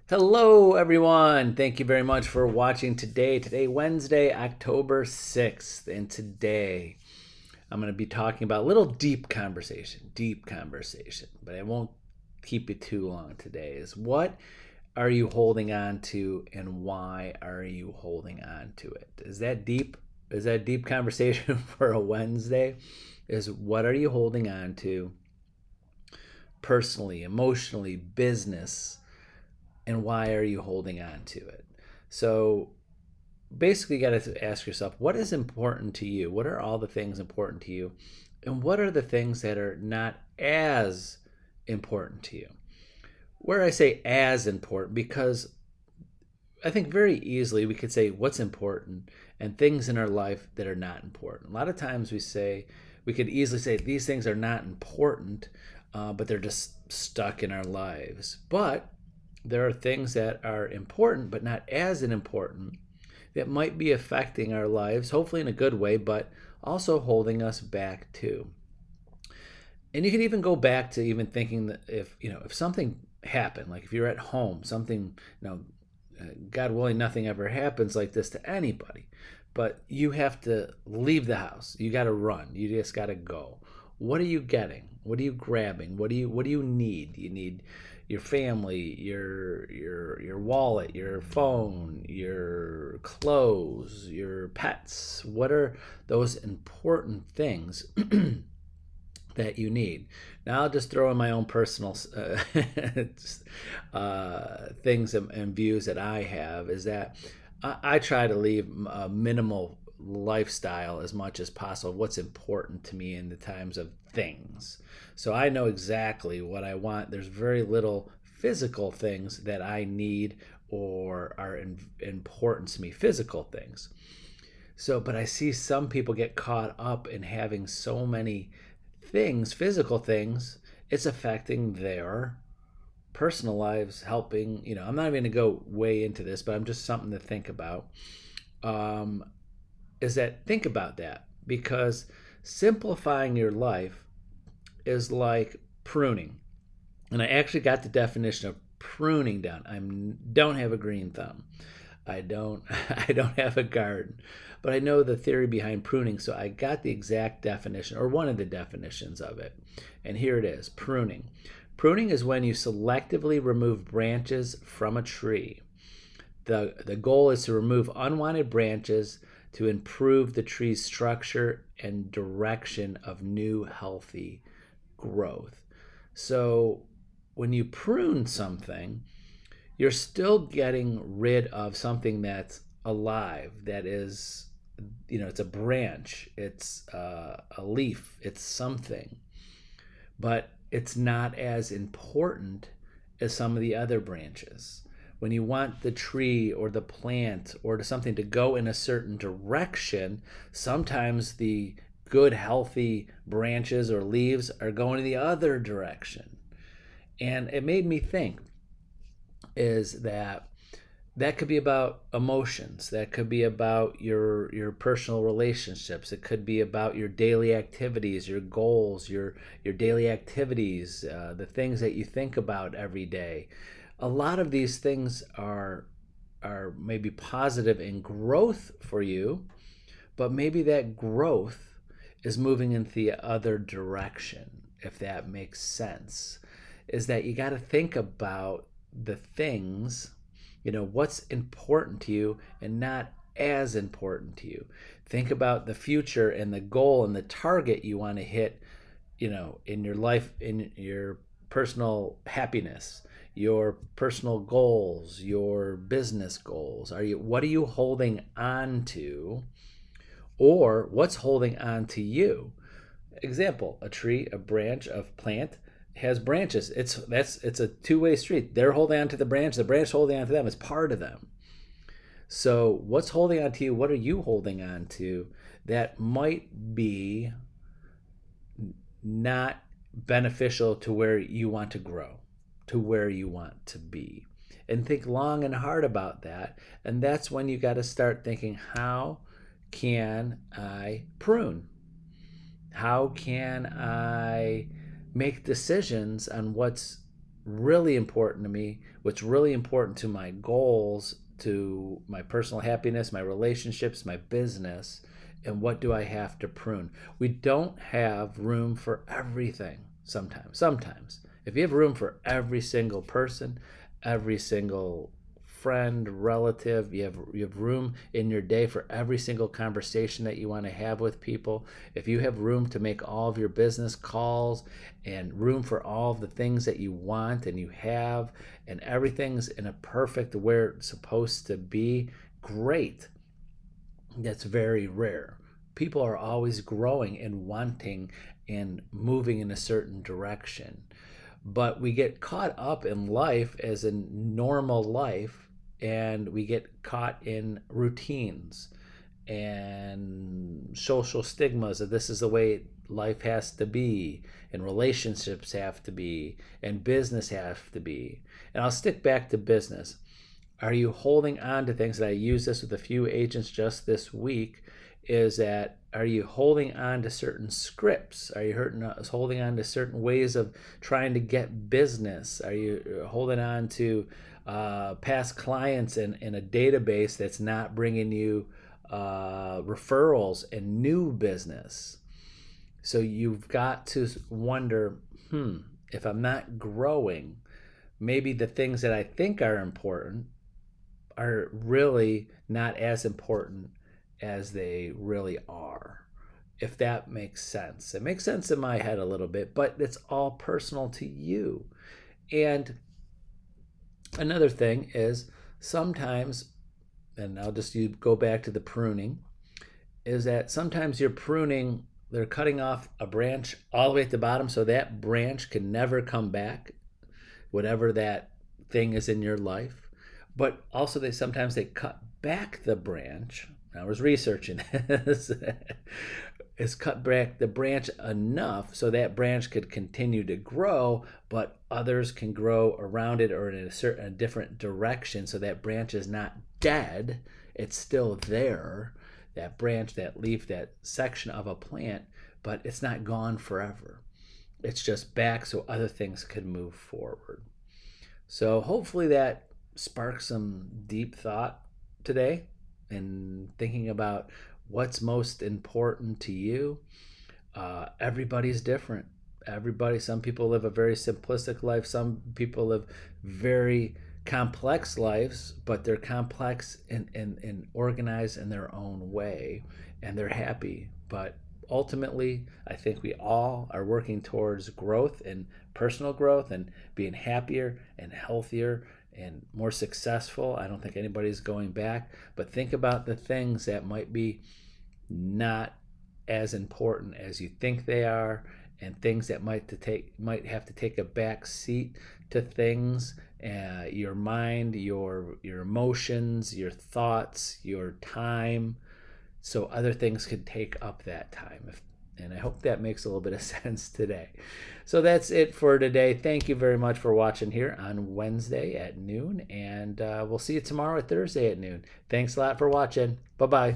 Hello, everyone. Thank you very much for watching today. Today, Wednesday, October 6th. And today, I'm going to be talking about a little deep conversation, but I won't keep it too long today. Is what are you holding on to and why are you holding on to it? Is that deep? Is that deep conversation for a Wednesday? Is what are you holding on to personally, emotionally, business? And why are you holding on to it? So basically, you got to ask yourself, what is important to you? What are all the things important to you? And what are the things that are not as important to you? Where I say as important, because I think very easily we could say what's important and things in our life that are not important. A lot of times we could easily say these things are not important, but they're just stuck in our lives. But there are things that are important, but not as important, that might be affecting our lives, hopefully in a good way, but also holding us back too. And you can even go back to even thinking that if something happened, like if you're at home, something, God willing, nothing ever happens like this to anybody, but you have to leave the house. You got to run. You just got to go. What are you getting? What are you grabbing? What do you need? You need your family, your wallet, your phone, your clothes, your pets. What are those important things that you need? Now I'll just throw in my own personal things and views that I have. Is that I try to leave a minimal lifestyle as much as possible. What's important to me in the times of things. So I know exactly what I want. There's very little physical things that I need or are important to me, physical things. So, but I see some people get caught up in having so many things, physical things, it's affecting their personal lives, helping, I'm not even going to go way into this, but I'm just something to think about. Um, is that think about that because simplifying your life is like pruning. And I actually got the definition of pruning down. I don't have a green thumb. I don't I don't have a garden, but I know the theory behind pruning, so I got the exact definition or one of the definitions of it. And here it is, pruning. Pruning is when you selectively remove branches from a tree. The goal is to remove unwanted branches to improve the tree's structure and direction of new healthy growth. So when you prune something, you're still getting rid of something that's alive, that is, it's a branch, it's a leaf, it's something, but it's not as important as some of the other branches. When you want the tree or the plant or something to go in a certain direction, sometimes the good, healthy branches or leaves are going in the other direction. And it made me think is that could be about emotions, that could be about your personal relationships, it could be about your daily activities, your goals, your daily activities, the things that you think about every day. A lot of these things are maybe positive in growth for you, but maybe that growth is moving in the other direction, if that makes sense. Is that you got to think about the things, what's important to you and not as important to you. Think about the future and the goal and the target you want to hit, in your life, in your personal happiness, your personal goals, your business goals. What are you holding on to, or what's holding on to you? Example, a tree, a branch, a plant has branches. It's a two-way street. They're holding on to the branch holding on to them. It's part of them. So what's holding on to you? What are you holding on to that might be not beneficial to where you want to grow, to where you want to be? And think long and hard about that. And that's when you got to start thinking, how can I prune? How can I make decisions on what's really important to me, what's really important to my goals, to my personal happiness, my relationships, my business, and what do I have to prune? We don't have room for everything sometimes. Sometimes. If you have room for every single person, every single friend, relative, you have room in your day for every single conversation that you want to have with people. If you have room to make all of your business calls and room for all of the things that you want and you have, and everything's in a perfect where it's supposed to be, great. That's very rare. People are always growing and wanting and moving in a certain direction. But we get caught up in life as a normal life, and we get caught in routines and social stigmas that this is the way life has to be, and relationships have to be, and business has to be. And I'll stick back to business. Are you holding on to things? That I use this with a few agents just this week, is that, are you holding on to certain scripts? Are you holding on to certain ways of trying to get business? Are you holding on to past clients in a database that's not bringing you referrals and new business? So you've got to wonder, if I'm not growing, maybe the things that I think are important are really not as important as they really are. If that makes sense. It makes sense in my head a little bit, but it's all personal to you. And another thing is, sometimes, and I'll just go back to the pruning, is that sometimes you're pruning, they're cutting off a branch all the way at the bottom so that branch can never come back, whatever that thing is in your life. But also sometimes they cut back the branch. I was researching this. Is cut back the branch enough so that branch could continue to grow, but others can grow around it or in a different direction, so that branch is not dead. It's still there, that branch, that leaf, that section of a plant, but it's not gone forever. It's just back so other things could move forward. So hopefully that sparks some deep thought today, and thinking about what's most important to you. Everybody's different. Some people live a very simplistic life. Some people live very complex lives, but they're complex and organized in their own way, and they're happy. But ultimately, I think we all are working towards growth and personal growth and being happier and healthier and more successful. I don't think anybody's going back, but think about the things that might be not as important as you think they are, and things that might have to take a back seat to things, your mind, your emotions, your thoughts, your time, so other things could take up that time. And I hope that makes a little bit of sense today. So that's it for today. Thank you very much for watching here on Wednesday at noon. And we'll see you tomorrow at Thursday at noon. Thanks a lot for watching. Bye-bye.